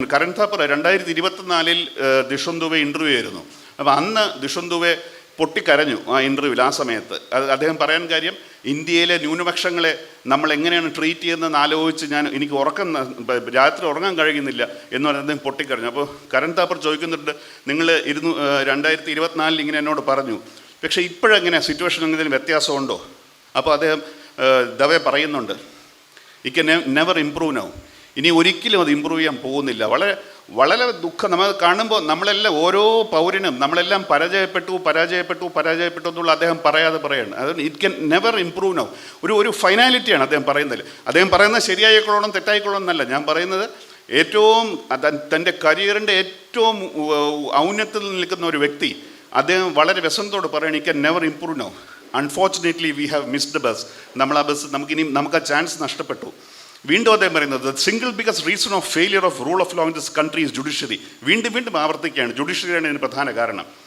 Karan Thapar 2024 Dushyant Dubey interview ആയിരുന്നു. അപ്പോൾ അന്ന് ദുഷ്യന്ത് ദുബെ പൊട്ടിക്കരഞ്ഞു ആ ഇൻ്റർവ്യൂവിൽ. ആ സമയത്ത് അദ്ദേഹം പറയാൻ കാര്യം, ഇന്ത്യയിലെ ന്യൂനപക്ഷങ്ങളെ നമ്മൾ എങ്ങനെയാണ് ട്രീറ്റ് ചെയ്യുന്നതെന്ന് ആലോചിച്ച് എനിക്ക് രാത്രി ഉറങ്ങാൻ കഴിയുന്നില്ല എന്ന് പറഞ്ഞ് അദ്ദേഹം പൊട്ടിക്കരഞ്ഞു. അപ്പോൾ കരൺ താപ്പർ ചോദിക്കുന്നുണ്ട്, നിങ്ങൾ 2024 ഇങ്ങനെ എന്നോട് പറഞ്ഞു, പക്ഷേ ഇപ്പോഴെങ്ങനെ സിറ്റുവേഷൻ എന്തെങ്കിലും വ്യത്യാസമുണ്ടോ? അപ്പോൾ അദ്ദേഹം ദവെ പറയുന്നുണ്ട്, it can never improve now. ഇനി ഒരിക്കലും അത് ഇമ്പ്രൂവ് ചെയ്യാൻ പോകുന്നില്ല. വളരെ വളരെ ദുഃഖം. നമ്മൾ കാണുമ്പോൾ നമ്മളെല്ലാം ഓരോ പൗരനും നമ്മളെല്ലാം പരാജയപ്പെട്ടു എന്നുള്ള അദ്ദേഹം പറയാതെ പറയാണ്. അതുകൊണ്ട് it can never improve now. ഒരു ഫൈനാലിറ്റിയാണ് അദ്ദേഹം പറയുന്നത്. അദ്ദേഹം പറയുന്നത് ശരിയായിക്കൊള്ളണം തെറ്റായിക്കൊള്ളണം എന്നല്ല. ഞാൻ പറയുന്നത് ഏറ്റവും തൻ്റെ കരിയറിൻ്റെ ഏറ്റവും ഔന്നത്തിൽ നിൽക്കുന്ന ഒരു വ്യക്തി അദ്ദേഹം വളരെ വ്യസനത്തോട് പറയണം, it can never improve now. Unfortunately we have missed the bus. നമുക്ക് ആ ചാൻസ് നഷ്ടപ്പെട്ടു. വീണ്ടും അദ്ദേഹം പറയുന്നത്, the single biggest reason of failure of rule of law in this country is judiciary. വീണ്ടും ആവർത്തിക്കുകയാണ്, ജുഡീഷ്യറിയാണ് ഇതിന് പ്രധാന കാരണം.